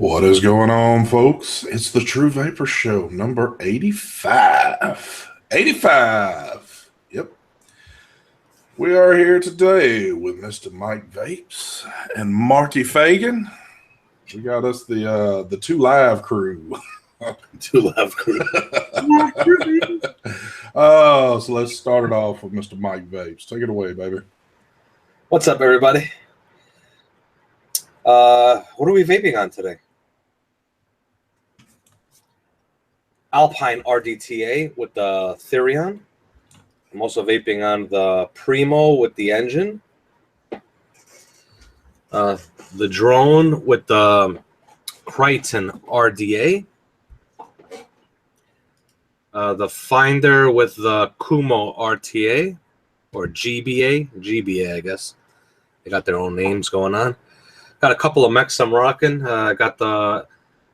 What is going on, folks? It's the True Vapor Show, number 85. 85. Yep. We are here today with Mr. Mike Vapes and Marky Fagan. We got us the two live crew. Two live crew. So let's start it off with Mr. Mike Vapes. Take it away, baby. What's up, everybody? What are we vaping on today? Alpine RDTA with the Therion. I'm also vaping on the Primo with the engine. The drone with the Crichton RDA. The Finder with the Kumo RTA or GBA, I guess. They got their own names going on. Got a couple of mechs I'm rocking. Got the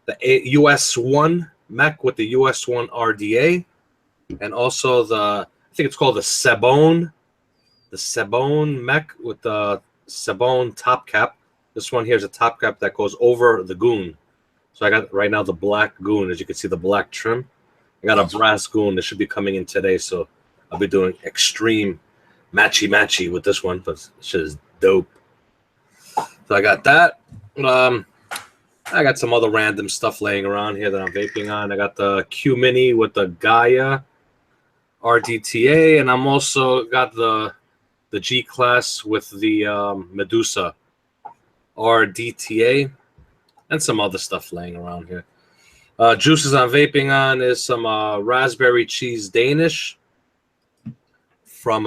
US1 mech with the US1 RDA, and also I think it's called the Sebone mech with the Sebone top cap. This one here is a top cap that goes over the goon. So I got right now the black goon, as you can see, the black trim. I got a brass goon that should be coming in today, so I'll be doing extreme matchy with this one, but this shit is dope. So I got that. I got some other random stuff laying around here that I'm vaping on. I got the Q Mini with the Gaia RDTA, and I'm also got the G class with the Medusa RDTA, and some other stuff laying around here. Juices I'm vaping on is some raspberry cheese Danish from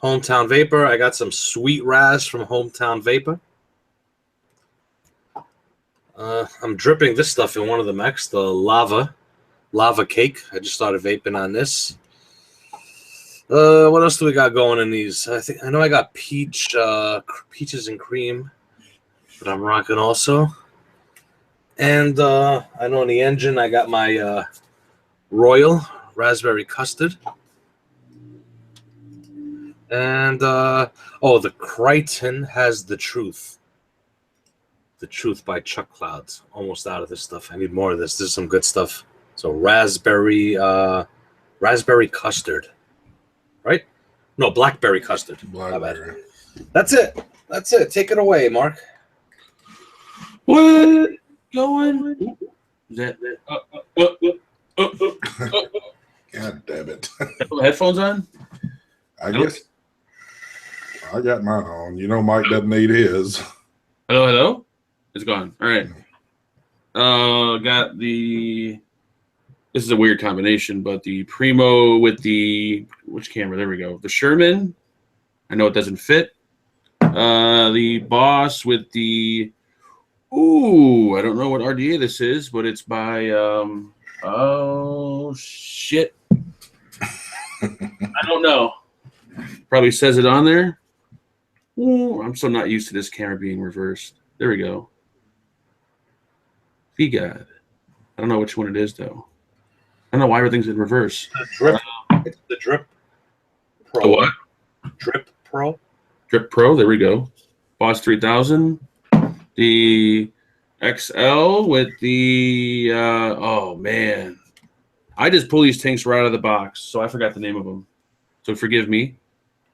Hometown Vapor. I got some sweet ras from Hometown Vapor. I'm dripping this stuff in one of the mechs, the lava cake. I just started vaping on this. What else do we got going in these? I know I got peaches and cream that I'm rocking also. And I know in the engine I got my Royal raspberry custard. And the Crichton has the Truth. The Truth by Chuck Clouds. Almost out of this stuff. I need more of this. This is some good stuff. So raspberry custard, right? No, blackberry custard. Blackberry. That's it. Take it away, Mark. What going? Is that? God damn it. Headphones on? I guess I got mine on. You know Mike doesn't need his. Hello? It's gone. All right. Got the... This is a weird combination, but the Primo with the... Which camera? There we go. The Sherman. I know it doesn't fit. The Boss with the... Ooh, I don't know what RDA this is, but it's by... oh, shit. I don't know. Probably says it on there. Ooh, I'm so not used to this camera being reversed. There we go. God. I don't know which one it is, though. I don't know why everything's in reverse. It's the Drip Pro. The what? Drip Pro. Drip Pro. There we go. Boss 3000. The XL with the... oh, man. I just pull these tanks right out of the box, so I forgot the name of them. So forgive me.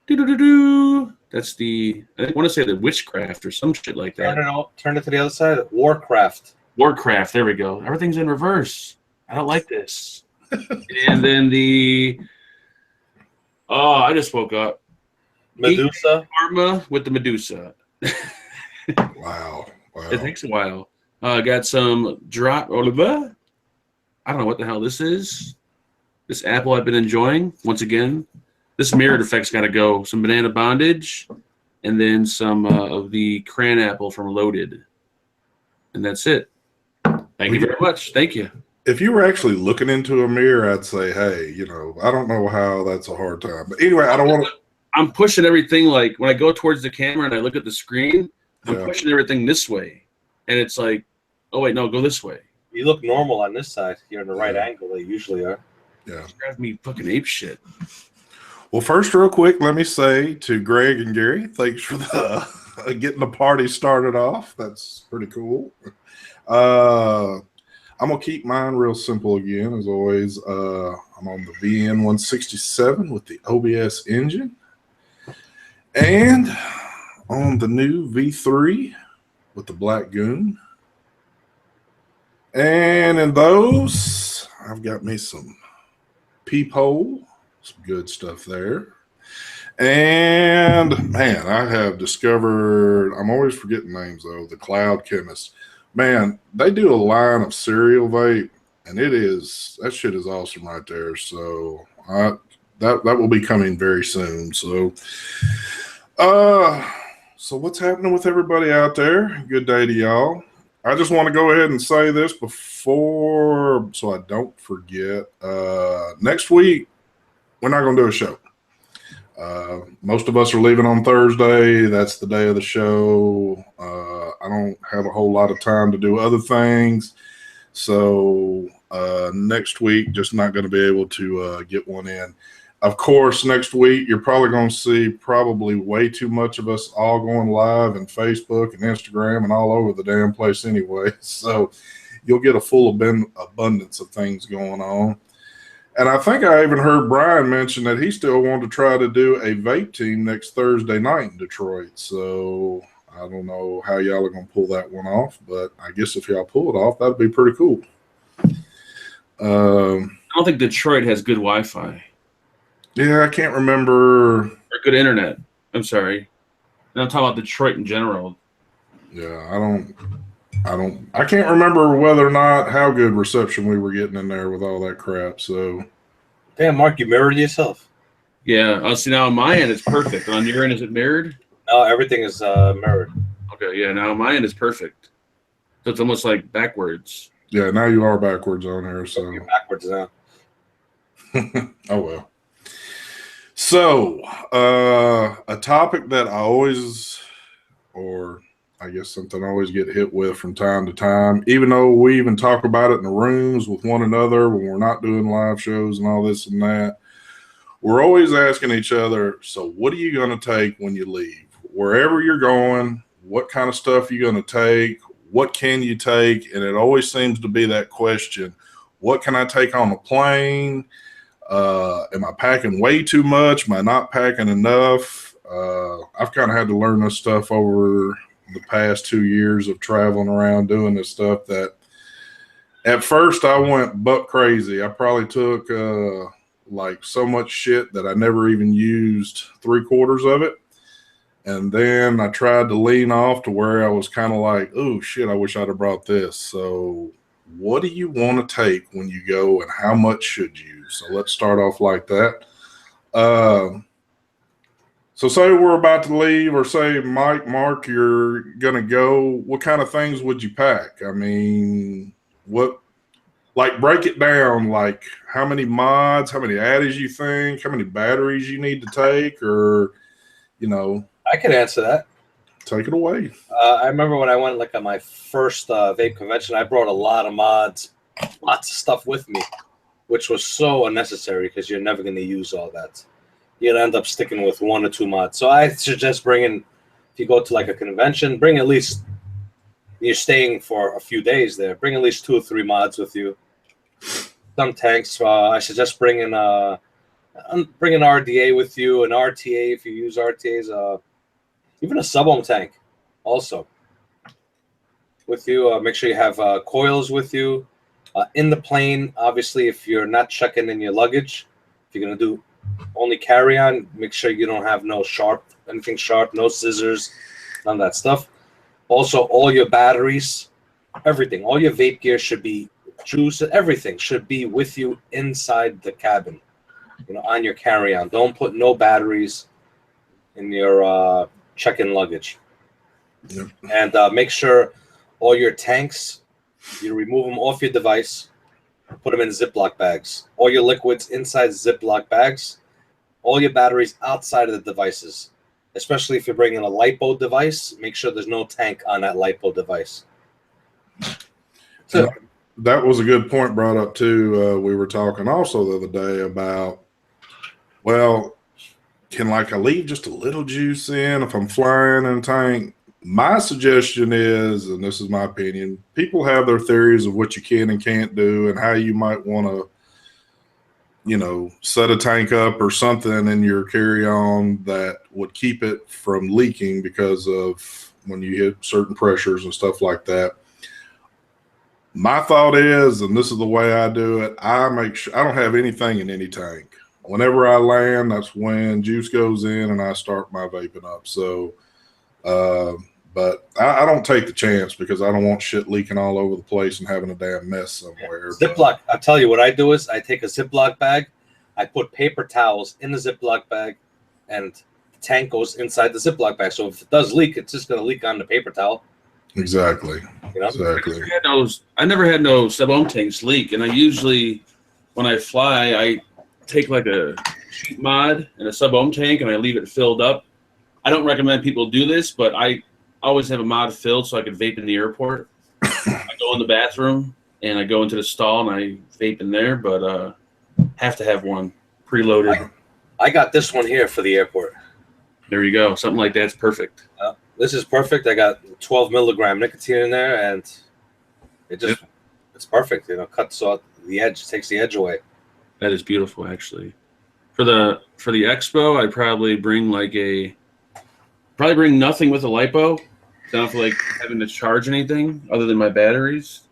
Do-do-do-do. That's the... I want to say the Witchcraft or some shit like that. Turn it to the other side. Warcraft. Warcraft, there we go. Everything's in reverse. I don't like this. And then the... Oh, I just woke up. Medusa. Arma with the Medusa. Wow. It takes a while. Got some drop... Oliver. I don't know what the hell this is. This apple I've been enjoying. Once again, this mirrored effect's got to go. Some banana bondage. And then some of the cran apple from Loaded. And that's it. Thank you very much. Thank you. If you were actually looking into a mirror, I'd say, hey, I don't know how that's a hard time. But anyway, I don't want to... I'm pushing everything, like, when I go towards the camera and I look at the screen, I'm pushing everything this way. And it's like, oh, wait, no, go this way. You look normal on this side. You're in the right angle. They usually are. Yeah. It drives me fucking ape shit. Well, first, real quick, let me say to Greg and Gary, thanks for the getting the party started off. That's pretty cool. I'm gonna keep mine real simple again, as always. I'm on the VN 167 with the OBS engine, and on the new V3 with the Black Goon. And in those, I've got me some peephole, some good stuff there. And man, I have discovered, I'm always forgetting names though, the Cloud Chemist. Man, they do a line of cereal vape, and that shit is awesome right there. So that will be coming very soon. So so what's happening with everybody out there? Good day to y'all. I just want to go ahead and say this before, so I don't forget. Next week, we're not going to do a show. Most of us are leaving on Thursday. That's the day of the show. I don't have a whole lot of time to do other things. So next week, just not going to be able to get one in. Of course, next week, you're probably going to see probably way too much of us all going live in Facebook and Instagram and all over the damn place anyway. So you'll get a full abundance of things going on. And I think I even heard Brian mention that he still wanted to try to do a vape team next Thursday night in Detroit. So I don't know how y'all are going to pull that one off, but I guess if y'all pull it off, that'd be pretty cool. I don't think Detroit has good Wi-Fi. Yeah, I can't remember. Or good internet. I'm sorry. And I'm talking about Detroit in general. Yeah, I can't remember whether or not how good reception we were getting in there with all that crap. So, Damn, Mark, you mirrored yourself. Yeah. See, now on my end, it's perfect. On your end, is it mirrored? No, everything is mirrored. Okay, yeah. Now on my end is perfect. So it's almost like backwards. yeah, now you are backwards on here. So, You're backwards now. oh well. So, a topic that I always, or I guess something I always get hit with from time to time, even though we even talk about it in the rooms with one another when we're not doing live shows and all this and that, we're always asking each other, so what are you going to take when you leave? Wherever you're going, what kind of stuff are you going to take? What can you take? And it always seems to be that question, what can I take on a plane? Am I packing way too much? Am I not packing enough? I've kind of had to learn this stuff over the past 2 years of traveling around doing this stuff that at first I went buck crazy. I probably took like so much shit that I never even used 3/4 of it. And then I tried to lean off to where I was kind of like, oh shit, I wish I'd have brought this. So what do you want to take when you go and how much should you? So let's start off like that. So say we're about to leave, or say, Mark, you're going to go. What kind of things would you pack? I mean, break it down, like how many mods, how many addies you think, how many batteries you need to take, or, I can answer that. take it away. I remember when I went like on my first vape convention, I brought a lot of mods, lots of stuff with me, which was so unnecessary because you're never going to use all that. You'd end up sticking with 1 or 2 mods. So I suggest bringing, if you go to like a convention, bring at least, you're staying for a few days there, bring at least 2 or 3 mods with you. Some tanks, I suggest bringing an RDA with you, an RTA if you use RTAs, even a sub-ohm tank also with you. Make sure you have coils with you. In the plane, obviously, if you're not checking in your luggage, if you're going to do only carry-on, make sure you don't have anything sharp, no scissors, none of that stuff. Also, all your batteries, everything, all your vape gear should be, juice, everything should be with you inside the cabin, on your carry-on. Don't put no batteries in your check-in luggage. Yep. And make sure all your tanks, you remove them off your device, put them in Ziploc bags. All your liquids inside Ziploc bags. All your batteries outside of the devices. Especially if you're bringing a LiPo device, make sure there's no tank on that LiPo device. So, that was a good point brought up too. We were talking also the other day about, well, can like I leave just a little juice in if I'm flying in a tank? My suggestion is, and this is my opinion, people have their theories of what you can and can't do and how you might want to, set a tank up or something in your carry-on that would keep it from leaking because of when you hit certain pressures and stuff like that. My thought is, and this is the way I do it, I make sure I don't have anything in any tank. Whenever I land, that's when juice goes in and I start my vaping up. So, but I don't take the chance because I don't want shit leaking all over the place and having a damn mess somewhere. Ziploc. I'll tell you what I do is I take a Ziploc bag, I put paper towels in the Ziploc bag, and the tank goes inside the Ziploc bag. So if it does leak, it's just going to leak on the paper towel. Exactly. Exactly. I never had no sub-ohm tanks leak, and I usually, when I fly, I take like a sheet mod and a sub-ohm tank, and I leave it filled up. I don't recommend people do this, but I always have a mod filled so I can vape in the airport. I go in the bathroom and I go into the stall and I vape in there, but have to have one preloaded. I got this one here for the airport. There you go. Something like that's perfect. This is perfect. I got 12 milligram nicotine in there, and it's perfect. Cuts off the edge, takes the edge away. That is beautiful, actually. For the expo, I'd probably bring nothing with a lipo. Don't feel like having to charge anything other than my batteries.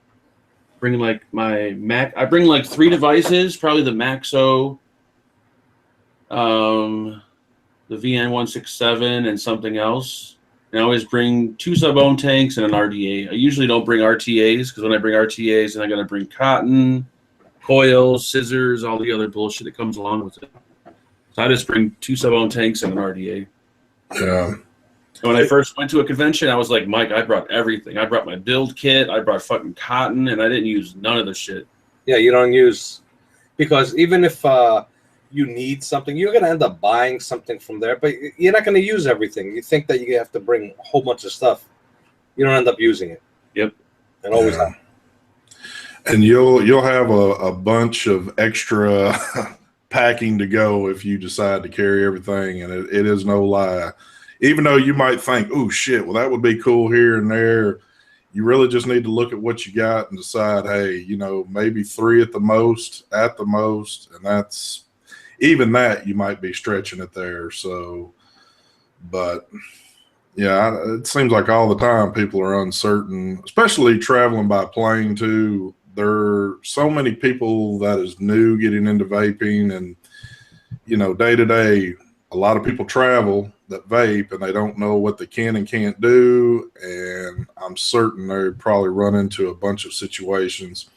Bring like my Mac. I bring like 3 devices, probably the Maxo, the VN167, and something else. And I always bring 2 sub-ohm tanks and an RDA. I usually don't bring RTAs because when I bring RTAs, then I got to bring cotton, coils, scissors, all the other bullshit that comes along with it. So I just bring 2 sub-ohm tanks and an RDA. Yeah. And when I first went to a convention, I was like, Mike, I brought everything. I brought my build kit. I brought fucking cotton, and I didn't use none of the shit. Yeah, you don't use, because even if you need something, you're going to end up buying something from there, but you're not going to use everything. You think that you have to bring a whole bunch of stuff. You don't end up using it. Yep. And always happens. And you'll have a bunch of extra packing to go if you decide to carry everything, and it is no lie. Even though you might think, oh shit, well that would be cool here and there, you really just need to look at what you got and decide, hey, maybe 3 at the most, and that's even that you might be stretching it there. So, but yeah, it seems like all the time people are uncertain, especially traveling by plane too. There are so many people that is new getting into vaping, and day to day, a lot of people travel that vape and they don't know what they can and can't do. And I'm certain they probably run into a bunch of situations,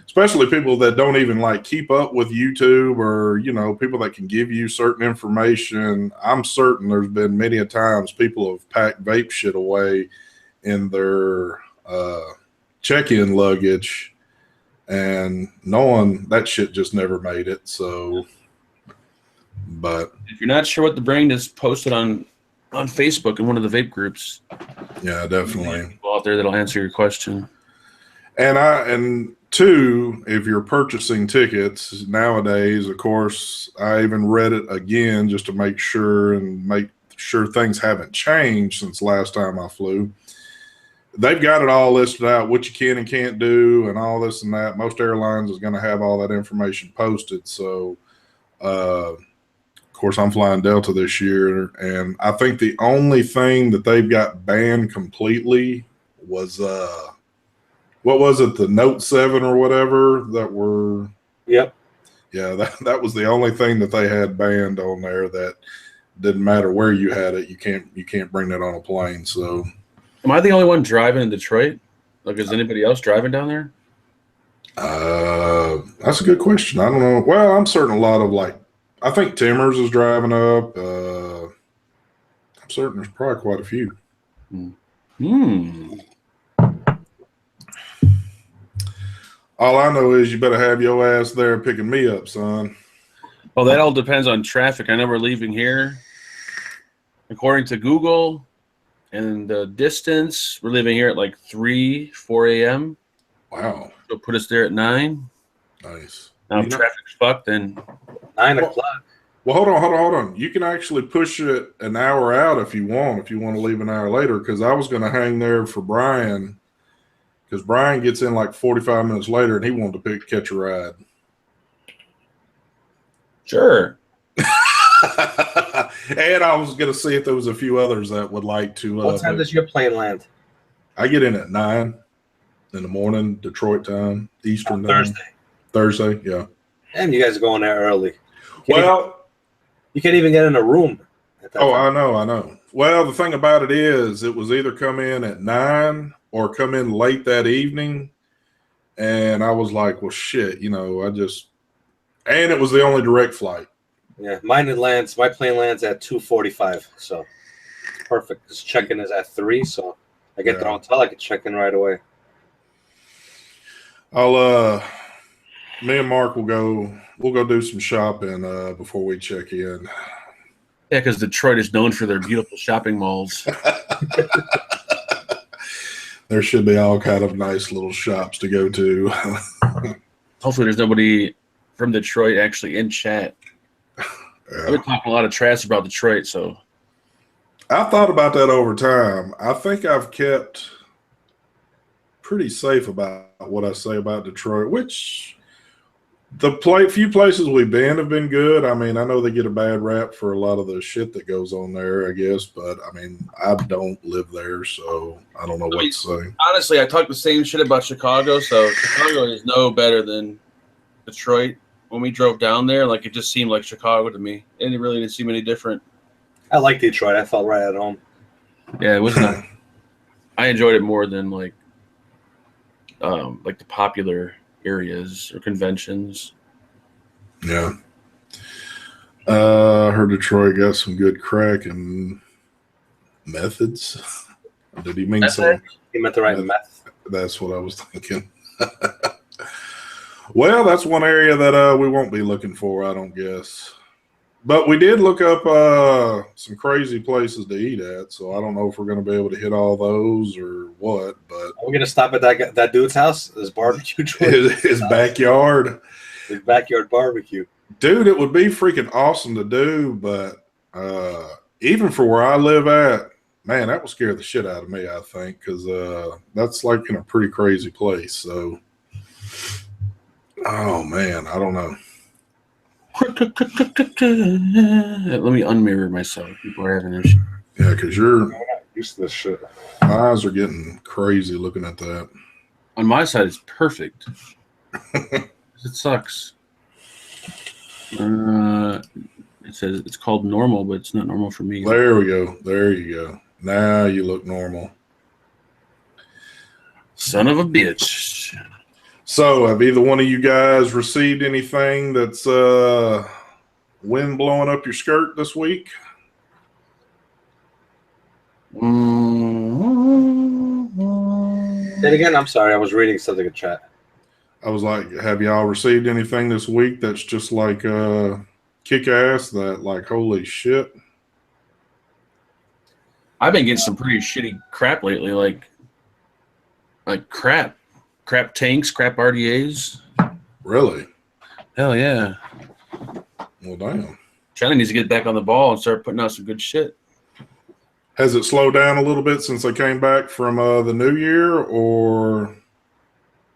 especially people that don't even like keep up with YouTube or, people that can give you certain information. I'm certain there's been many a times people have packed vape shit away in their check-in luggage and knowing that shit just never made it. So, but if you're not sure what to bring, just post it on Facebook in one of the vape groups. Yeah, definitely. People out there that'll answer your question. And 2, if you're purchasing tickets nowadays, of course, I even read it again just to make sure things haven't changed since last time I flew. They've got it all listed out, what you can and can't do and all this and that. Most airlines is going to have all that information posted. So, of course, I'm flying Delta this year, and I think the only thing that they've got banned completely was what was it, the Note 7 or whatever that were. Yep. Yeah, that was the only thing that they had banned on there. That didn't matter where you had it, you can't bring that on a plane. So, am I the only one driving in Detroit? Like, is anybody else driving down there? That's a good question. I don't know. Well, I'm certain a lot of I think Timmers is driving up. I'm certain there's probably quite a few. All I know is you better have your ass there picking me up, son. Well, that all depends on traffic. I know we're leaving here. According to Google and the distance, we're leaving here at like 4 a.m. Wow. So put us there at 9. Nice. Now, if traffic's fucked, then 9 o'clock. Well, hold on. You can actually push it an hour out if you want to leave an hour later, because I was going to hang there for Brian, because Brian gets in like 45 minutes later and he wanted to catch a ride. Sure. And I was going to see if there was a few others that would like to. What time does your plane land? I get in at 9 in the morning, Detroit time, Eastern time. Thursday, yeah. And you guys are going there early. You can't even get in a room at that time. I know. Well, the thing about it is, it was either come in at 9 or come in late that evening. And I was like, well, shit, and it was the only direct flight. Yeah, my plane lands at 2:45, so perfect. Because check-in is at 3, so I get the hotel, I can check in right away. Me and Mark we'll go do some shopping before we check in. Yeah, because Detroit is known for their beautiful shopping malls. There should be all kind of nice little shops to go to. Hopefully there's nobody from Detroit actually in chat. Yeah. I've been talking a lot of trash about Detroit, so. I thought about that over time. I think I've kept pretty safe about what I say about Detroit, which few places we've been have been good. I mean, I know they get a bad rap for a lot of the shit that goes on there, I guess, but I mean, I don't live there, so I don't know what to say. Honestly, I talk the same shit about Chicago, so Chicago is no better than Detroit. When we drove down there, like, it just seemed like Chicago to me. It really didn't seem any different. I like Detroit. I felt right at home. Yeah, it was not. I enjoyed it more than like the popular areas or conventions. Yeah. I heard Detroit got some good crack and methods. Did he mean something? He meant the right meth. That's what I was thinking. Well, that's one area that we won't be looking for, I don't guess. But we did look up some crazy places to eat at, so I don't know if we're going to be able to hit all those or what. But we're going to stop at that dude's house, his barbecue joint. His backyard. His backyard barbecue. Dude, it would be freaking awesome to do, but even for where I live at, man, that would scare the shit out of me, I think, because that's like in a pretty crazy place. So, oh, man, I don't know. Let me unmirror myself. People are having issues. Yeah, because you're not used to this shit. My eyes are getting crazy looking at that. On my side, it's perfect. It sucks. It says it's called normal, but it's not normal for me. There we go. There you go. Now you look normal. Son of a bitch. So, have either one of you guys received anything that's wind blowing up your skirt this week? Say it again. I'm sorry. I was reading something in chat. I was like, have y'all received anything this week that's just like kick ass, that like, holy shit? I've been getting some pretty shitty crap lately, like crap tanks, crap RDAs. Really? Hell yeah. Well, damn. China needs to get back on the ball and start putting out some good shit. Has it slowed down a little bit since I came back from the new year, or?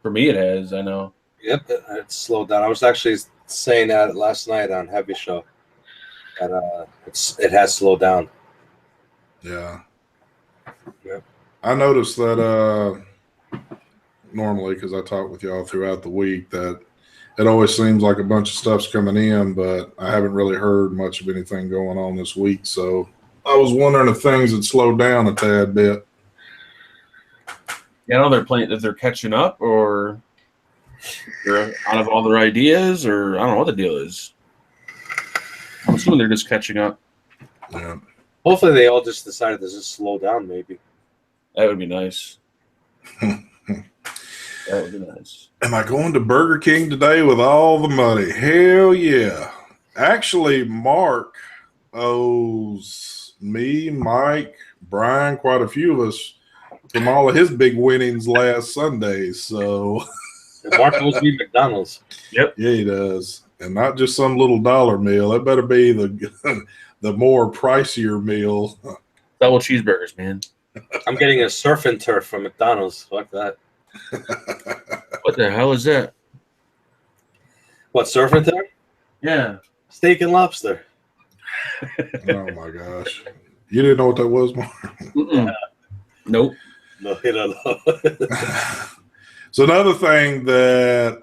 For me, it has. I know. Yep, it's slowed down. I was actually saying that last night on Heavy Show. That it has slowed down. Yeah. Yep. I noticed that normally, because I talk with y'all throughout the week, that it always seems like a bunch of stuff's coming in, but I haven't really heard much of anything going on this week. So I was wondering if things had slowed down a tad bit. Yeah, I know they're playing, if they're catching up, or they're out of all their ideas, or I don't know what the deal is. I'm assuming they're just catching up. Yeah. Hopefully they all just decided to just slow down, maybe. That would be nice. That would be nice. Am I going to Burger King today with all the money? Hell yeah. Actually, Mark owes me, Mike, Brian, quite a few of us from all of his big winnings last Sunday. So Mark owes me McDonald's. Yep. Yeah, he does. and not just some little dollar meal. It better be the the more pricier meal. Double cheeseburgers, man. I'm getting a surf and turf from McDonald's. Fuck that. What the hell is that? What, surf and turf? Yeah. Steak and lobster. Oh my gosh. You didn't know what that was, Mark? Nope. No, you don't know. So another thing that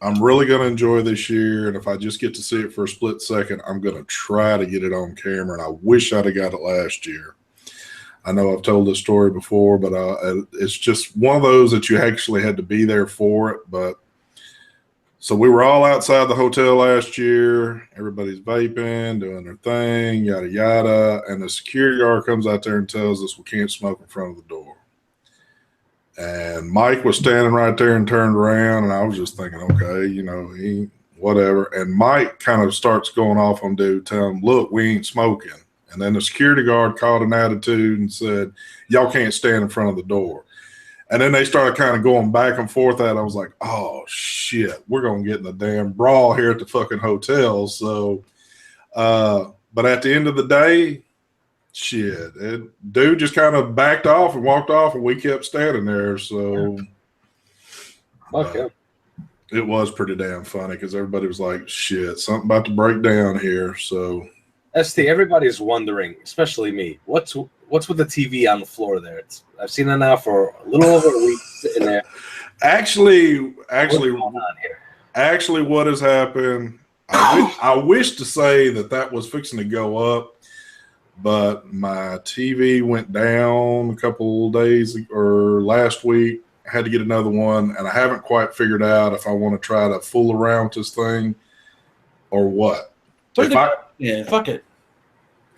I'm really going to enjoy this year, and if I just get to see it for a split second, I'm going to try to get it on camera, and I wish I'd have got it last year. I know I've told this story before, but it's just one of those that you actually had to be there for it. But so we were all outside the hotel last year. Everybody's vaping, doing their thing, yada, yada. And the security guard comes out there and tells us we can't smoke in front of the door. And Mike was standing right there and turned around, and I was just thinking, okay, you know, whatever. And Mike kind of starts going off on dude, telling him, look, we ain't smoking. And then the security guard caught an attitude and said, y'all can't stand in front of the door. And then they started kind of going back and forth at it. I was like, oh, shit, we're going to get in a damn brawl here at the fucking hotel. So, but at the end of the day, shit, dude just kind of backed off and walked off, and we kept standing there. So, Okay. It was pretty damn funny because everybody was like, shit, something about to break down here. So, ST, everybody's wondering, especially me, what's with the TV on the floor there? I've seen it now for a little over a week sitting there. Actually, What's going on here? Actually, what has happened? I wish to say that was fixing to go up, but my TV went down a couple days or last week. I had to get another one, and I haven't quite figured out if I want to try to fool around with this thing or what. Yeah, fuck it.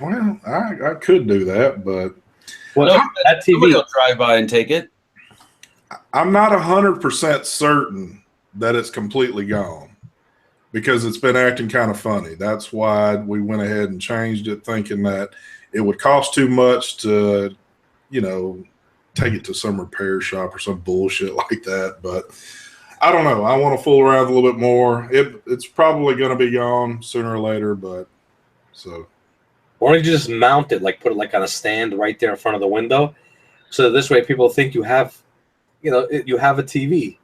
Well, I could do that, but That TV Somebody will drive by and take it. I'm not 100% certain that it's completely gone because it's been acting kind of funny. That's why we went ahead and changed it, thinking that it would cost too much to, take it to some repair shop or some bullshit like that. But I don't know. I want to fool around a little bit more. It's probably going to be gone sooner or later, but so. Why don't you just mount it, like put it like on a stand right there in front of the window, so this way people think you have, you have a TV.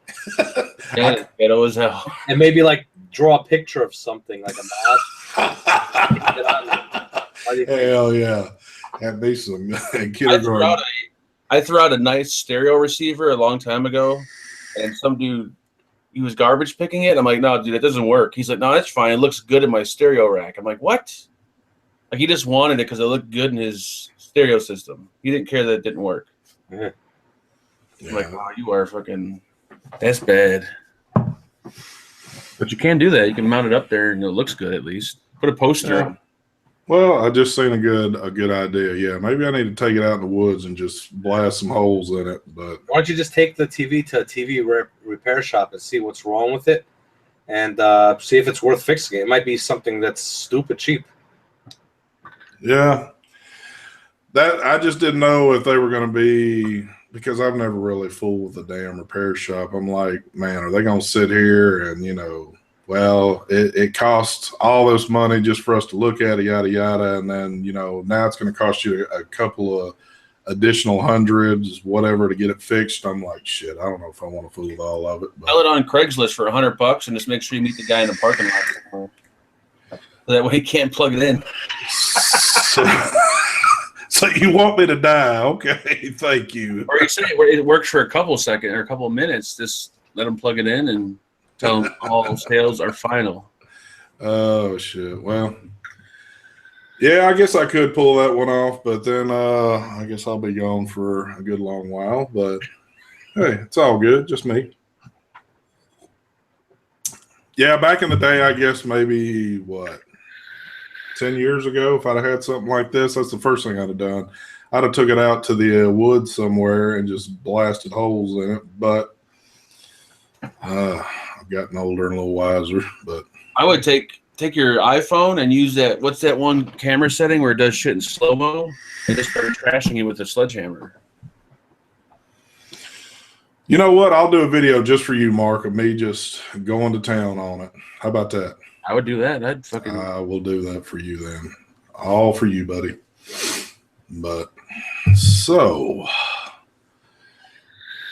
Yeah, ghetto as hell. And maybe like draw a picture of something like a mouse. Hell yeah! Have me some kindergarten. I threw out a nice stereo receiver a long time ago, and some dude, he was garbage picking it. I'm like, no, dude, it doesn't work. He's like, no, that's fine. It looks good in my stereo rack. I'm like, what? Like, he just wanted it because it looked good in his stereo system. He didn't care that it didn't work. Yeah. I'm like, wow, you are fucking, that's bad. But you can do that. You can mount it up there, and it looks good at least. Put a poster on. Well, I just seen a good idea. Yeah, maybe I need to take it out in the woods and just blast some holes in it. But why don't you just take the TV to a TV repair shop and see what's wrong with it, and see if it's worth fixing. It might be something that's stupid cheap. Yeah, that I just didn't know if they were going to be, because I've never really fooled with a damn repair shop. I'm like, man, are they going to sit here and well, it costs all this money just for us to look at it, yada yada, and then now it's going to cost you a couple of additional hundreds, whatever, to get it fixed. I'm like, shit, I don't know if I want to fool with all of it. But sell it on Craigslist for $100 and just make sure you meet the guy in the parking lot. So that way he can't plug it in. So you want me to die? Okay, thank you. Or you say it works for a couple seconds or a couple minutes. Just let him plug it in and tell him all sales are final. Oh shit! Well, yeah, I guess I could pull that one off, but then I guess I'll be gone for a good long while. But hey, it's all good. Just me. Yeah, back in the day, I guess maybe 10 years ago, if I'd have had something like this, that's the first thing I'd have done. I'd have took it out to the woods somewhere and just blasted holes in it. But I've gotten older and a little wiser. But I would take your iPhone and use that. What's that one camera setting where it does shit in slow mo and just start trashing you with a sledgehammer? You know what? I'll do a video just for you, Mark, of me just going to town on it. How about that? I would do that. I'd fucking. I will do that for you then. All for you, buddy. But so,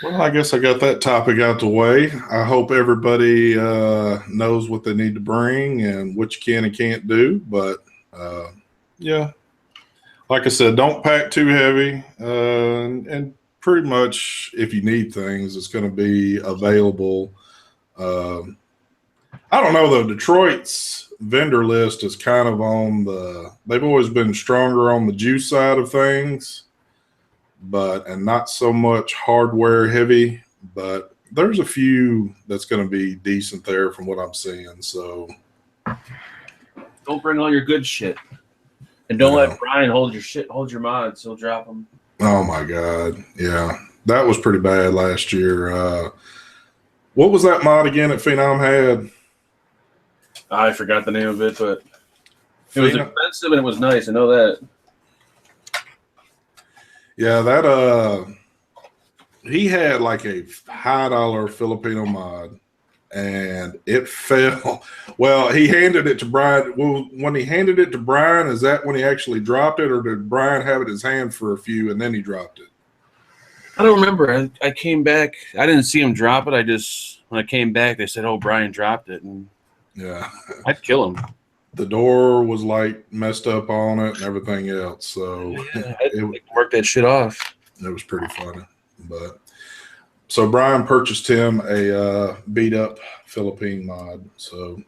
well, I guess I got that topic out the way. I hope everybody knows what they need to bring and what you can and can't do. But yeah, like I said, don't pack too heavy. And pretty much, if you need things, it's going to be available. I don't know though. Detroit's vendor list is kind of on they've always been stronger on the juice side of things, and not so much hardware heavy, but there's a few that's going to be decent there from what I'm seeing. So don't bring all your good shit. And don't let Brian hold your mods. He'll drop them. Oh my God. Yeah. That was pretty bad last year. What was that mod again that Phenom had? I forgot the name of it, but it was expensive and it was nice. I know that. Yeah, that he had like a high dollar Filipino mod and it fell. Well, he handed it to Brian. Well, when he handed it to Brian, is that when he actually dropped it, or did Brian have it in his hand for a few and then he dropped it? I don't remember. I came back. I didn't see him drop it. When I came back, they said, "Oh, Brian dropped it." And yeah, I'd kill him. The door was like messed up on it and everything else. So it worked that shit off. It was pretty funny. But so Brian purchased him a beat up Philippine mod. So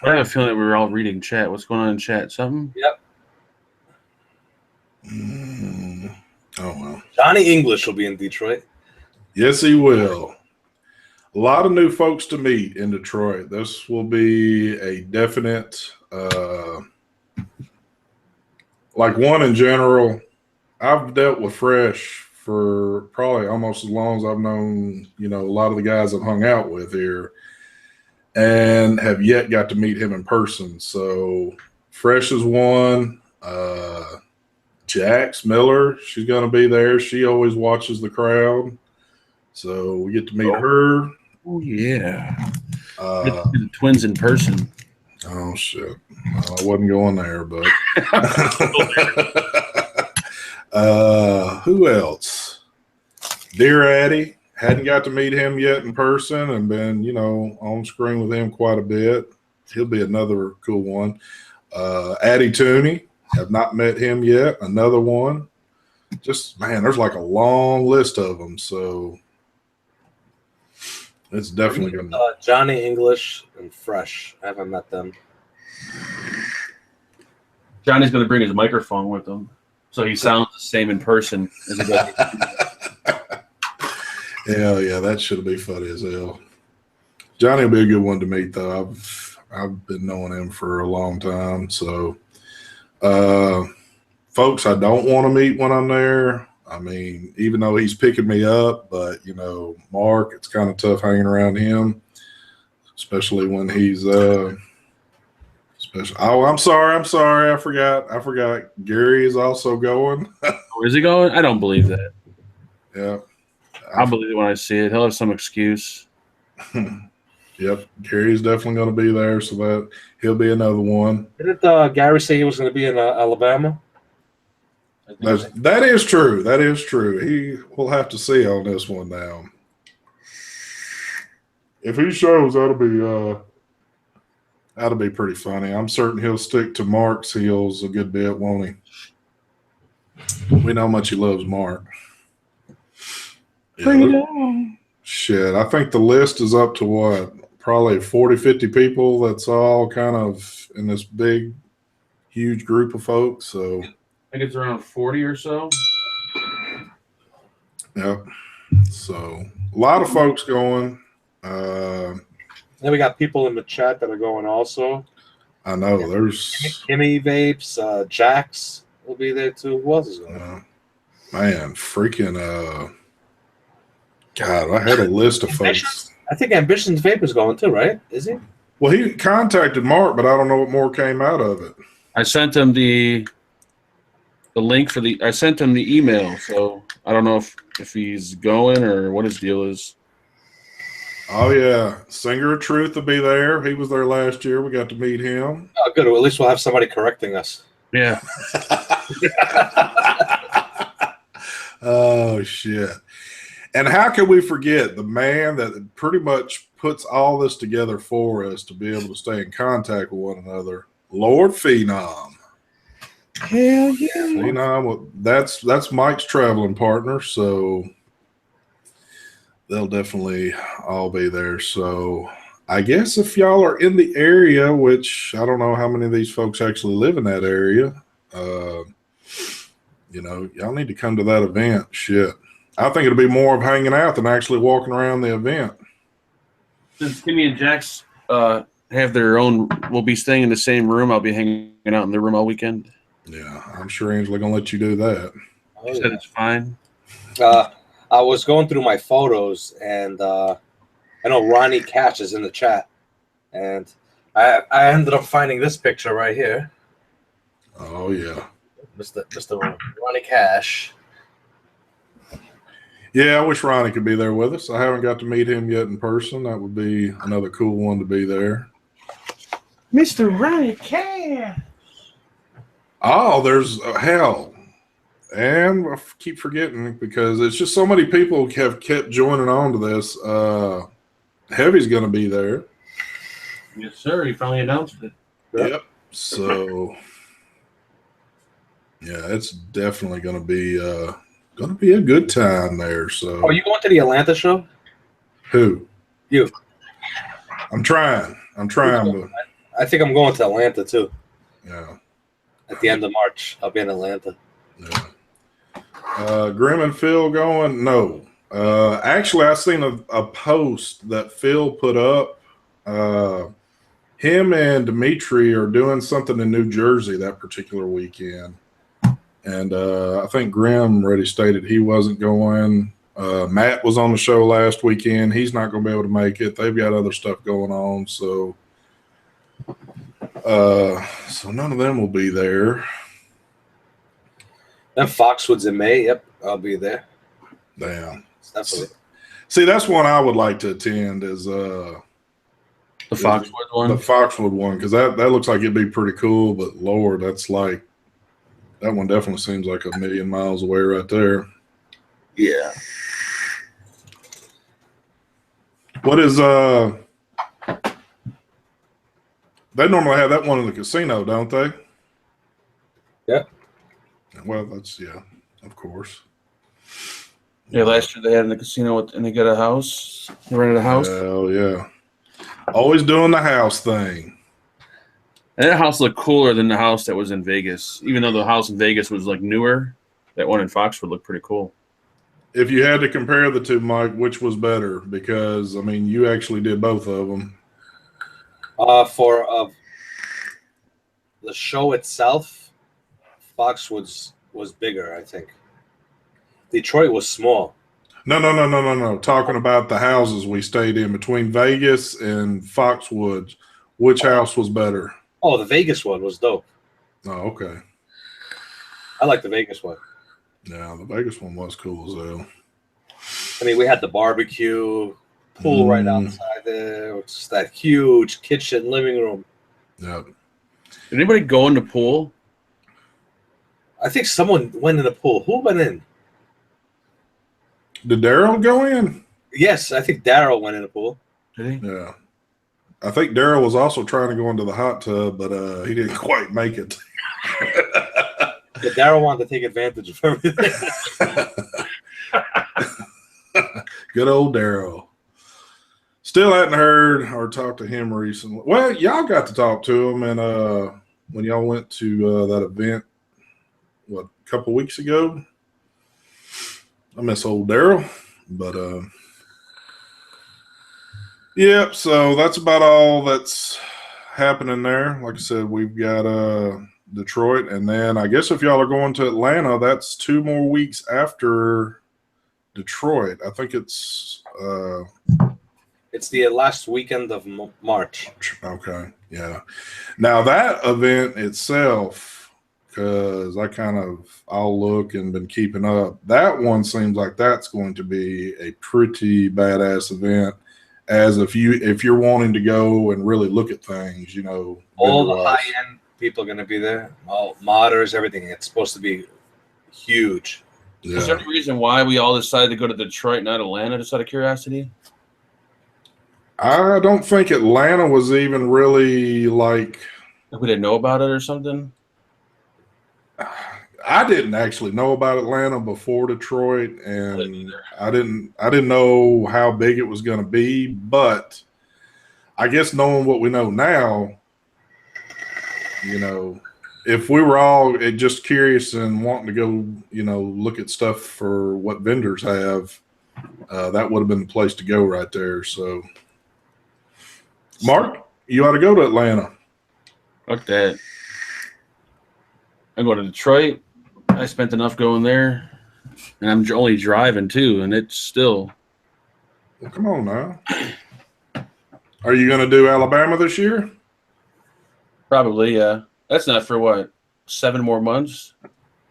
I have a feeling that we were all reading chat. What's going on in chat? Something? Yep. Oh, well. Johnny English will be in Detroit. Yes, he will. A lot of new folks to meet in Detroit. This will be a definite, like one in general. I've dealt with Fresh for probably almost as long as I've known, a lot of the guys I've hung out with here, and have yet got to meet him in person. So Fresh is one. Jax Miller, she's going to be there. She always watches the crowd. So we get to meet her. Oh, yeah. The twins in person. Oh, shit. I wasn't going there, but. Who else? Dear Addy. Hadn't got to meet him yet in person and been, on screen with him quite a bit. He'll be another cool one. Addy Tooney. Have not met him yet. Another one. Just, man, there's like a long list of them. So it's definitely going to. Johnny English and Fresh. I haven't met them. Johnny's going to bring his microphone with him, so he sounds the same in person as he does. Hell yeah, that should be funny as hell. Johnny will be a good one to meet, though. I've been knowing him for a long time. So, folks I don't want to meet when I'm there. I mean, even though he's picking me up, but Mark, it's kind of tough hanging around him, especially when he's Oh, I'm sorry. I forgot. Gary is also going. Is he going? I don't believe that. Yeah. I'll believe it when I see it. He'll have some excuse. Yep. Gary's definitely going to be there, so that he'll be another one. Didn't Gary say he was going to be in Alabama? That is true. That is true. He will have to see on this one now. If he shows, that'll be pretty funny. I'm certain he'll stick to Mark's heels a good bit, won't he? We know how much he loves Mark. Bring it on. Shit, I think the list is up to what? Probably 40, 50 people. That's all kind of in this big, huge group of folks. So I think it's around 40 or so. Yep. So a lot of folks going. Then we got people in the chat that are going also. I know there's Kimmy Vapes, Jax will be there too. Who else is going? Man, freaking God, I had a list of folks. I think Ambition's Vape is going too, right? Is he? Well, he contacted Mark, but I don't know what more came out of it. I sent him the link for the. I sent him the email, so I don't know if he's going or what his deal is. Oh yeah, Singer of Truth will be there. He was there last year. We got to meet him. Oh, good. Well, at least we'll have somebody correcting us. Yeah. Oh shit. And how can we forget the man that pretty much puts all this together for us to be able to stay in contact with one another, Lord Phenom. Hell yeah. Phenom, that's Mike's traveling partner, so they'll definitely all be there. So I guess if y'all are in the area, which I don't know how many of these folks actually live in that area, y'all need to come to that event. Shit. I think it'll be more of hanging out than actually walking around the event. Since Timmy and Jax have their own, we'll be staying in the same room. I'll be hanging out in their room all weekend. Yeah, I'm sure Angela gonna let you do that. She said it's fine. I was going through my photos, and I know Ronnie Cash is in the chat, and I ended up finding this picture right here. Oh yeah, Mr. Ronnie Cash. Yeah, I wish Ronnie could be there with us. I haven't got to meet him yet in person. That would be another cool one to be there. Mr. Ronnie Cash. Oh, there's hell. And I keep forgetting because it's just so many people have kept joining on to this. Heavy's going to be there. Yes, sir. He finally announced it. Yep. So, yeah, it's definitely going to be a good time there. So, Oh, are you going to the Atlanta show? Who? You. I'm trying. But I think I'm going to Atlanta too. Yeah. At the end of March, I'll be in Atlanta. Yeah. Grim and Phil going? No. Actually, I seen a post that Phil put up. Him and Dimitri are doing something in New Jersey that particular weekend. And I think Grim already stated he wasn't going. Matt was on the show last weekend. He's not going to be able to make it. They've got other stuff going on. So none of them will be there. Then Foxwoods in May. Yep, I'll be there. Damn. Definitely. See, that's one I would like to attend is the Foxwood one. The Foxwood one, because that looks like it'd be pretty cool, but Lord, that's like that one definitely seems like a million miles away right there. Yeah. What is they normally have that one in the casino, don't they? Yeah. Well, that's of course. Yeah, last year they had in the casino and they got a house. They rented a house. Hell yeah. Always doing the house thing. And that house looked cooler than the house that was in Vegas. Even though the house in Vegas was like newer, that one in Foxwood looked pretty cool. If you had to compare the two, Mike, which was better? Because, I mean, you actually did both of them. For the show itself, Foxwoods was bigger, I think. Detroit was small. No. Talking about the houses we stayed in between Vegas and Foxwoods, which house was better? Oh, the Vegas one was dope. Oh, okay. I like the Vegas one. Yeah, the Vegas one was cool as hell. I mean, we had the barbecue, pool right outside there, which is that huge kitchen, living room. Yep. Did anybody go in the pool? I think someone went in the pool. Who went in? Did Daryl go in? Yes, I think Daryl went in the pool. Did he? Yeah. I think Daryl was also trying to go into the hot tub, but he didn't quite make it. Yeah, Daryl wanted to take advantage of everything. Good old Daryl. Still hadn't heard or talked to him recently. Well, y'all got to talk to him, and when y'all went to that event, a couple weeks ago? I miss old Daryl, but yeah. So that's about all that's happening there. Like I said, we've got Detroit, and then I guess if y'all are going to Atlanta, that's 2 more weeks after Detroit. I think it's It's the last weekend of March. Okay, yeah. Now that event itself, because I'll look and been keeping up. That one seems like that's going to be a pretty badass event. As if you're wanting to go and really look at things, All the vendor-wise. high end people are going to be there. All modders, everything. It's supposed to be huge. Yeah. Is there any reason why we all decided to go to Detroit, not Atlanta, just out of curiosity? I don't think Atlanta was even really like. Like we didn't know about it or something? I didn't actually know about Atlanta before Detroit, and I didn't know how big it was going to be. But I guess knowing what we know now, if we were all just curious and wanting to go, look at stuff for what vendors have, that would have been the place to go right there. So, Mark, you ought to go to Atlanta. Fuck that. I go to Detroit. I spent enough going there, and I'm only driving too, and it's still. Well, come on now. Are you going to do Alabama this year? Probably, yeah. That's not for what, 7 more months?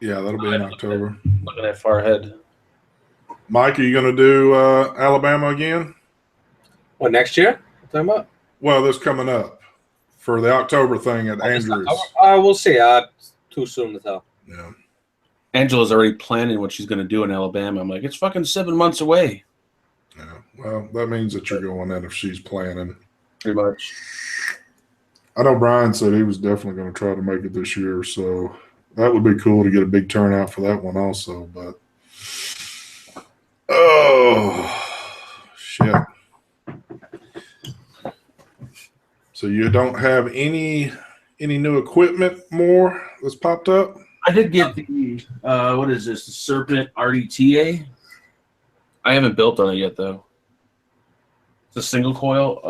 Yeah, that'll be in October. Looking that far ahead. Mike, are you going to do Alabama again? What, next year? What talking about? Well, this coming up for the October thing at Andrews. We'll see. Too soon to tell. Yeah. Angela's already planning what she's going to do in Alabama. I'm like, it's fucking 7 months away. Yeah. Well, that means that you're going in if she's planning. Pretty much. I know Brian said he was definitely going to try to make it this year, so that would be cool to get a big turnout for that one also. But oh shit! So you don't have any new equipment more that's popped up? I did get the what is this? The Serpent RDTA. I haven't built on it yet though. It's a single coil.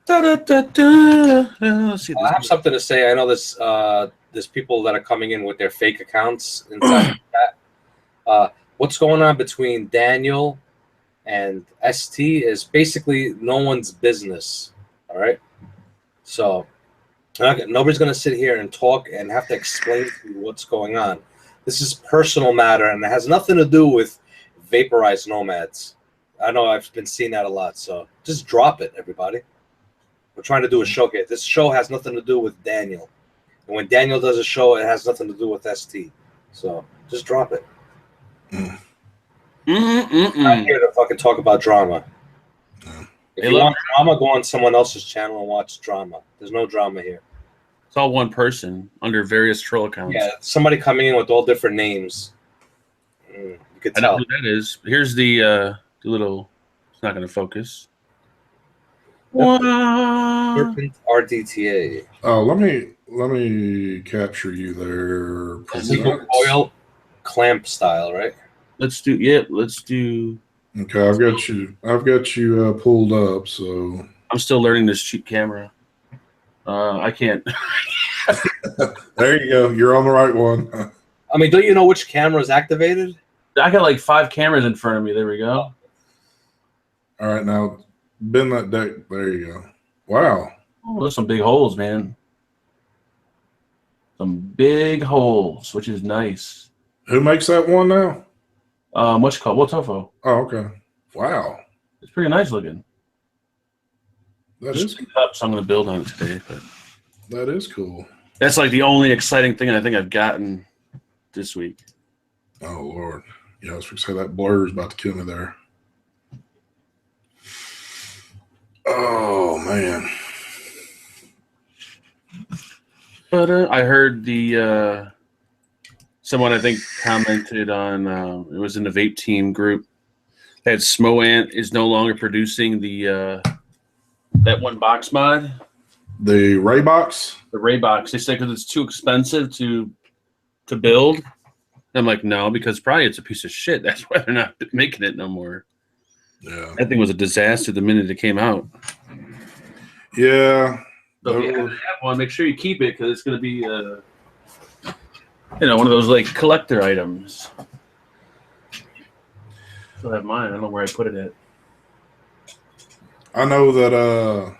Let's see. I have something to say. I know there's people that are coming in with their fake accounts inside that. What's going on between Daniel and ST is basically no one's business. All right. So nobody's going to sit here and talk and have to explain to you what's going on. This is personal matter, and it has nothing to do with vaporized nomads. I know I've been seeing that a lot. So just drop it, everybody. We're trying to do a show here. This show has nothing to do with Daniel. And when Daniel does a show, it has nothing to do with ST. So just drop it. I'm not here to fucking talk about drama. If you want drama, go on someone else's channel and watch drama. There's no drama here. It's all one person under various troll accounts. Yeah, somebody coming in with all different names. You could tell. I know who that is. Here's the little. It's not going to focus. Serpent RDTA. Oh, let me capture you there. Single coil clamp style, right? Let's do. Okay, I've got you pulled up. So I'm still learning this cheap camera. I can't. There you go. You're on the right one. I mean, don't you know which camera is activated? I got like 5 cameras in front of me. There we go. All right, now bend that deck. There you go. Wow. Oh, there's some big holes, man. Some big holes, which is nice. Who makes that one now? What's it called? Wotofo. Oh, okay. Wow. It's pretty nice looking. That Just is picked it up, so I'm going to build on it today. But that is cool. that's like the only exciting thing I think I've gotten this week. Oh Lord. Yeah, I was going to say that blur is about to kill me there. Oh man. But I heard the someone I think commented on it was in the vape team group that Smoant is no longer producing the that one box mod, The Ray box. the Ray box. They said because it's too expensive to build. I'm like, no, because probably it's a piece of shit. That's why they're not making it no more. Yeah. That thing was a disaster the minute it came out. Yeah. So if you have one, make sure you keep it because it's going to be, one of those like collector items. Still have mine. I don't know where I put it at. I know that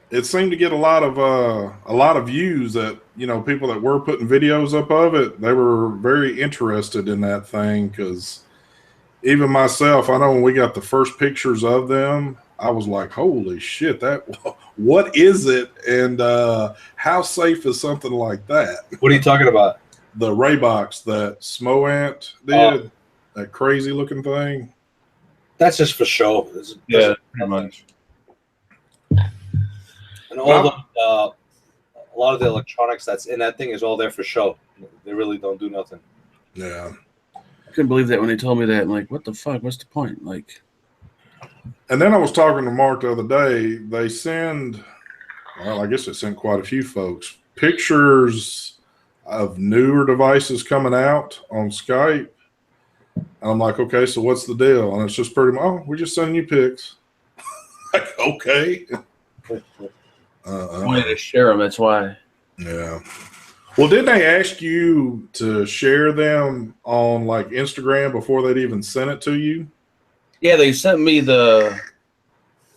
it seemed to get a lot of views. That people that were putting videos up of it, they were very interested in that thing because even myself, I know when we got the first pictures of them, I was like, "Holy shit! What is it? And how safe is something like that?" What are you talking about? The Raybox that Smoant did, that crazy looking thing. That's just for show. Yeah, pretty much. And all a lot of the electronics that's in that thing is all there for show. They really don't do nothing. Yeah. I couldn't believe that when they told me that. I'm like, what the fuck? What's the point? Like, And then I was talking to Mark the other day. They send, well, I guess they sent quite a few folks pictures of newer devices coming out on Skype. And I'm like, okay, so what's the deal? And it's just pretty much, oh, we're just sending you pics. Like, okay. I wanted to share them. That's why. Yeah. Well, didn't they ask you to share them on like Instagram before they'd even sent it to you? Yeah, they sent me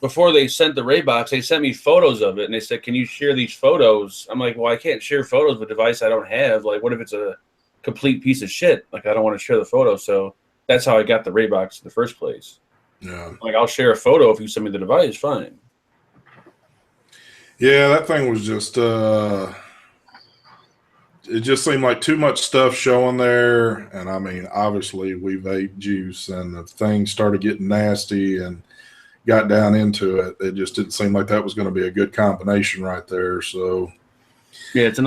before they sent the Raybox, they sent me photos of it, and they said, "Can you share these photos?" I'm like, "Well, I can't share photos of a device I don't have. Like, what if it's a complete piece of shit? Like, I don't want to share the photo." So that's how I got the Raybox in the first place. Yeah. Like, I'll share a photo if you send me the device. Fine. Yeah, that thing was just it just seemed like too much stuff showing there. And I mean, obviously we vape juice, and the thing started getting nasty and got down into it. It just didn't seem like that was going to be a good combination right there. So Yeah, it's a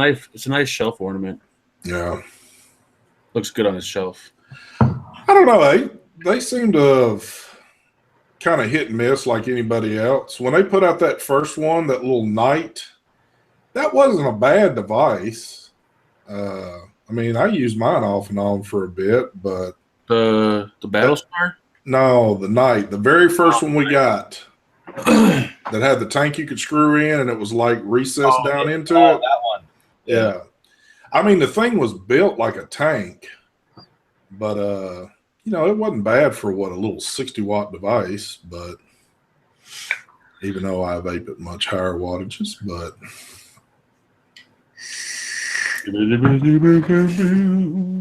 nice shelf ornament. yeah. Looks good on his shelf. I don't know. They seem to have kind of hit and miss like anybody else. When they put out that first one, that little Knight, that wasn't a bad device. I mean, I used mine off and on for a bit, but The Battlestar? no, the Knight, the very first one we got that had the tank you could screw in and it was like recessed down into it. That one. Yeah. I mean, the thing was built like a tank, but it wasn't bad for what, a little 60-watt device, but even though I vape at much higher wattages, but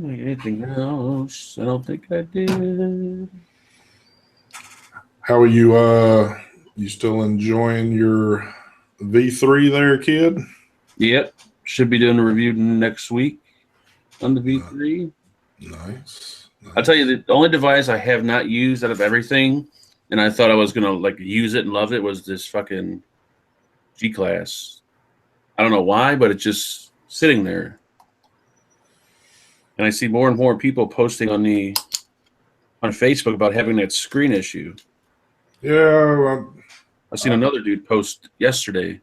Anything else? I don't think I did. how are you you still enjoying your V3 there, kid? Yep. Should be doing a review next week on the V3. Nice. I'll tell you, the only device I have not used out of everything, and I thought I was gonna like use it and love it, was this fucking G-Class. I don't know why, but it's just sitting there. And I see more and more people posting on Facebook about having that screen issue. Yeah. I've seen another dude post yesterday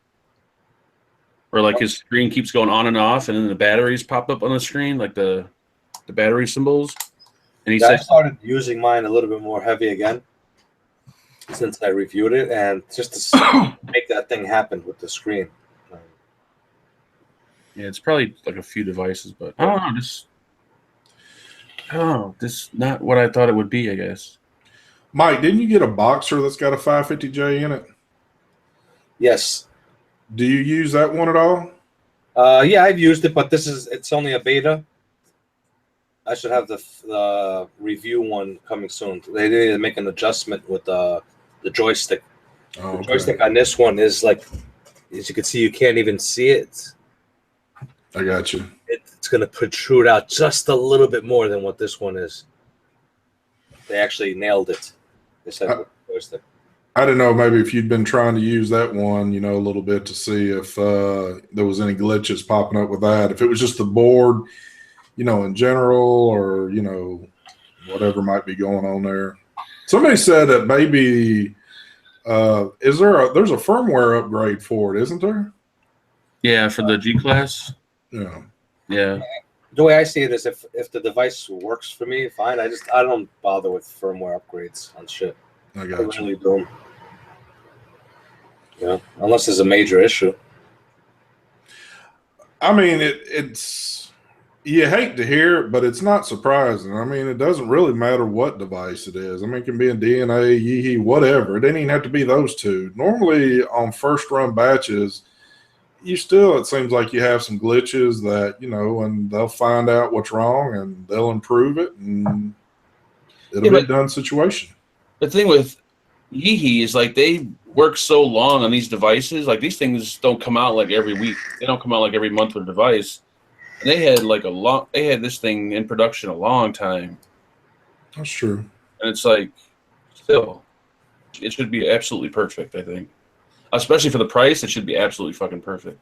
where like his screen keeps going on and off, and then the batteries pop up on the screen, like the battery symbols. And he I said, started using mine a little bit more heavy again since I reviewed it, and just to make that thing happen with the screen. yeah, it's probably like a few devices, but I don't know. This not what I thought it would be, I guess. Mike, didn't you get a boxer that's got a 550J in it? Yes. Do you use that one at all? Yeah, I've used it, but it's only a beta. I should have the review one coming soon. They need to make an adjustment with the joystick. Oh, The okay. joystick on this one is like, as you can see, you can't even see it. I got you. It's going to protrude out just a little bit more than what this one is. They actually nailed it. They said with the joystick. I didn't know maybe if you'd been trying to use that one, a little bit to see if there was any glitches popping up with that. If it was just the board, in general, or, whatever might be going on there. Somebody said that maybe there's a firmware upgrade for it, isn't there? Yeah, for the G-Class. Yeah. Yeah. The way I see it is if the device works for me, fine. I don't bother with firmware upgrades on shit. I got you. Really don't. Unless there's a major issue. I mean, it's You hate to hear it, but it's not surprising. I mean, it doesn't really matter what device it is. I mean, it can be a DNA, Yeehee, whatever. It didn't even have to be those two. Normally, on first run batches, you still, it seems like you have some glitches that, and they'll find out what's wrong and they'll improve it, and it'll be a done situation. The thing with Yeehee is like they work so long on these devices. Like these things don't come out like every week. They don't come out like every month with a device. And they had this thing in production a long time. That's true. And it's like, still, it should be absolutely perfect, I think. Especially for the price, it should be absolutely fucking perfect.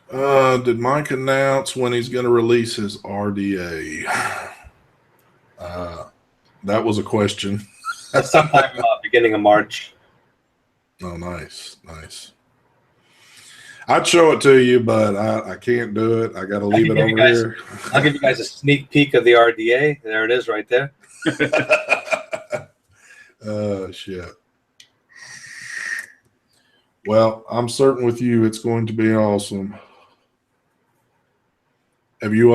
Did Mike announce when he's going to release his RDA? That was a question. Sometime beginning of March. Oh, nice. I'd show it to you, but I can't do it. I got to leave it over here. I'll give you guys a sneak peek of the RDA. There it is right there. Shit. Well, I'm certain with you it's going to be awesome. Have you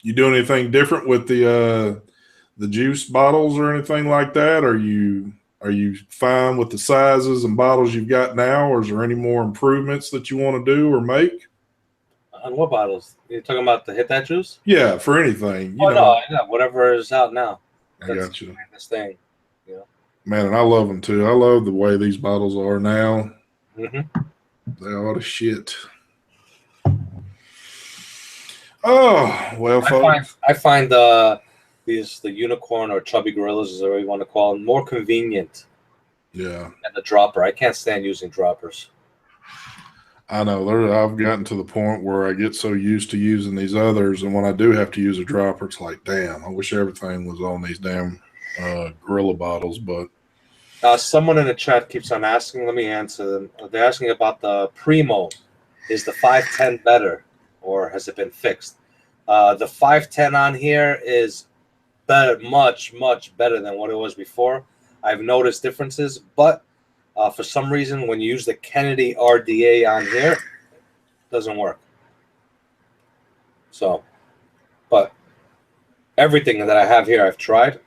doing anything different with the juice bottles or anything like that? Are you fine with the sizes and bottles you've got now, or is there any more improvements that you want to do or make? On what bottles? You're talking about the Hit That Juice? Yeah, for anything. No, whatever is out now. I got you. This thing, Man, and I love them too. I love the way these bottles are now. Mm-hmm. They are the shit. Oh, well, folks. I find the unicorn or chubby gorillas, as whatever you want to call them, more convenient. Yeah. Than the dropper. I can't stand using droppers. I know. I've gotten to the point where I get so used to using these others, and when I do have to use a dropper, it's like, damn, I wish everything was on these damn Gorilla bottles. But someone in the chat keeps on asking. Let me answer them. They're asking about the Primo. Is the 510 better, or has it been fixed? The 510 on here is better, much better than what it was before. I've noticed differences, but for some reason, when you use the Kennedy RDA on here, it doesn't work. So, but everything that I have here, I've tried,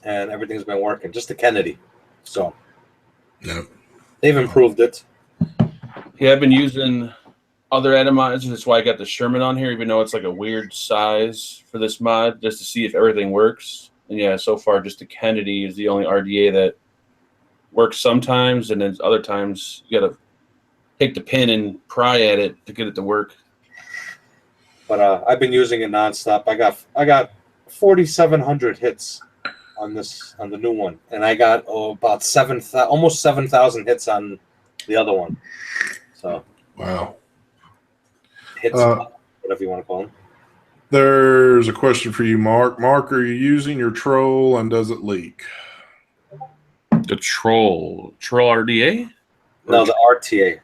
and everything's been working. Just the Kennedy. So, yeah, they've improved it. Yeah, I've been using other atomizers. That's why I got the Sherman on here, even though it's like a weird size for this mod, just to see if everything works. And yeah, so far, just the Kennedy is the only RDA that works sometimes, and then other times you got to take the pin and pry at it to get it to work. But I've been using it nonstop. I got 4,700 hits on the new one, and I got about almost 7,000 hits on the other one. So wow, hits, whatever you want to call them. There's a question for you, Mark. Mark, are you using your troll, and does it leak? The troll RDA? No, the RTA.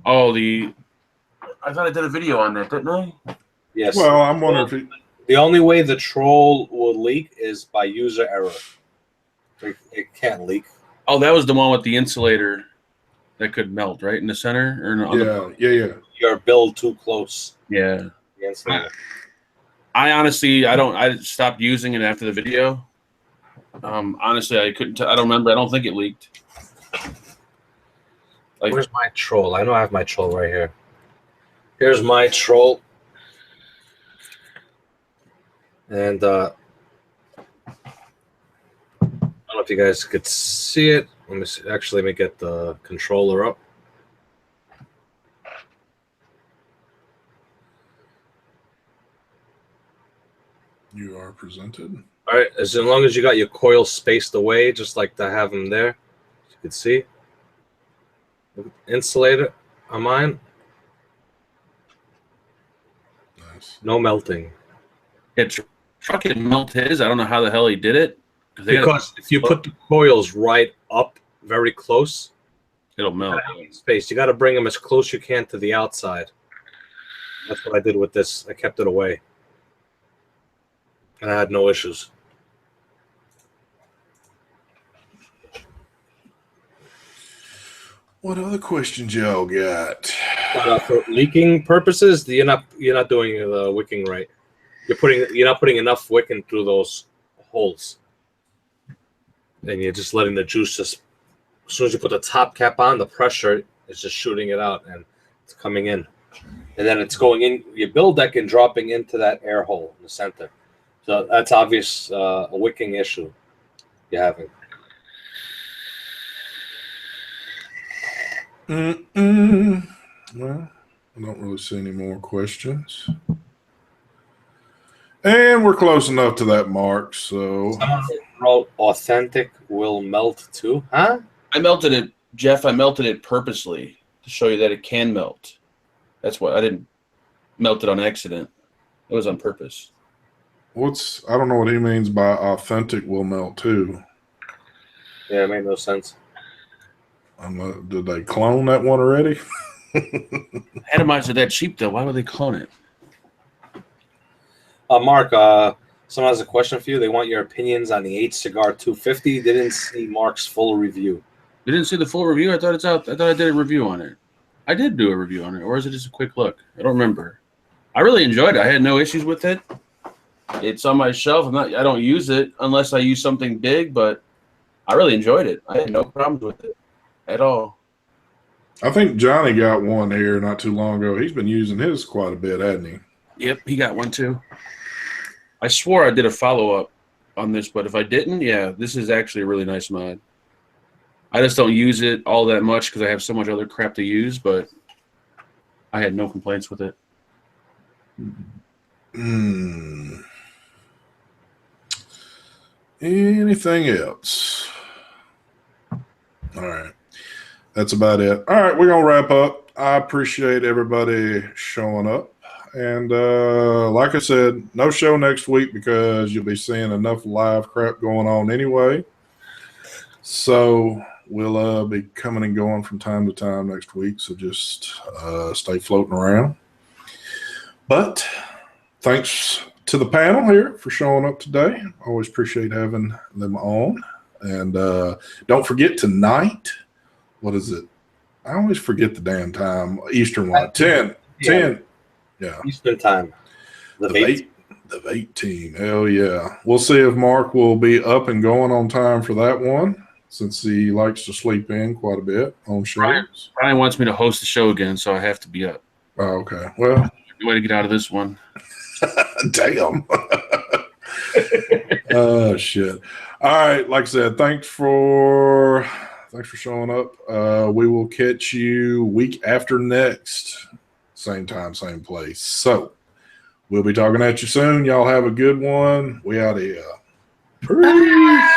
Oh, I thought I did a video on that, didn't I? Yes. Well, I'm wondering if the only way the troll will leak is by user error. It can't leak. Oh, that was the one with the insulator that could melt, right, in the center? Yeah. You're built too close. Yeah. The insulator. I honestly, I stopped using it after the video. Honestly, I couldn't. I don't remember. I don't think it leaked. Where's my troll? I know I have my troll right here. Here's my troll. And I don't know if you guys could see it. Let me see. Actually, let me get the controller up. you are presented. All right, as long as you got your coils spaced away, just like to have them there, you can see. Insulator on mine. Nice. No melting. It's fucking melt his. I don't know how the hell he did it. Because if you put the coils right up very close, it'll melt. Space. You got to bring them as close you can to the outside. That's what I did with this. I kept it away. And I had no issues. What other questions y'all got? But for leaking purposes, you're not doing the wicking right. You're not putting enough wicking through those holes, and you're just letting the juice just. As soon as you put the top cap on, the pressure is just shooting it out and it's coming in, and then it's going in your build deck and dropping into that air hole in the center. So that's obvious a wicking issue you're having. Well, I don't really see any more questions. And we're close enough to that mark, so. Someone wrote authentic will melt too, huh? I melted it, Jeff. I melted it purposely to show you that it can melt. That's why I didn't melt it on accident. It was on purpose. I don't know what he means by authentic will melt too. Yeah, it made no sense. Did they clone that one already? Atomizer that cheap though. Why would they clone it? Mark, someone has a question for you. They want your opinions on the H Cigar 250. They didn't see Mark's full review. You didn't see the full review? I thought it's out. I thought I did a review on it. I did do a review on it, or is it just a quick look? I don't remember. I really enjoyed it. I had no issues with it. It's on my shelf. I don't use it unless I use something big, but I really enjoyed it. I had no problems with it at all. I think Johnny got one here not too long ago. He's been using his quite a bit, hasn't he? Yep, he got one too. I swore I did a follow-up on this, but if I didn't, yeah, this is actually a really nice mod. I just don't use it all that much because I have so much other crap to use, but I had no complaints with it. Anything else? All right. That's about it. All right, we're going to wrap up. I appreciate everybody showing up. And like I said, no show next week because you'll be seeing enough live crap going on anyway. So we'll be coming and going from time to time next week. So just stay floating around. But thanks to the panel here for showing up today. Always appreciate having them on. And don't forget tonight. What is it? I always forget the damn time. Eastern what? 10. Yeah. Eastern time. The vape team. Hell yeah. We'll see if Mark will be up and going on time for that one, since he likes to sleep in quite a bit on shows. Brian wants me to host the show again, so I have to be up. Oh, okay. Well, way to get out of this one. Damn. Oh shit. All right. Like I said, thanks for showing up. We will catch you week after next. Same time, same place. So we'll be talking at you soon. Y'all have a good one. We out of here. Peace.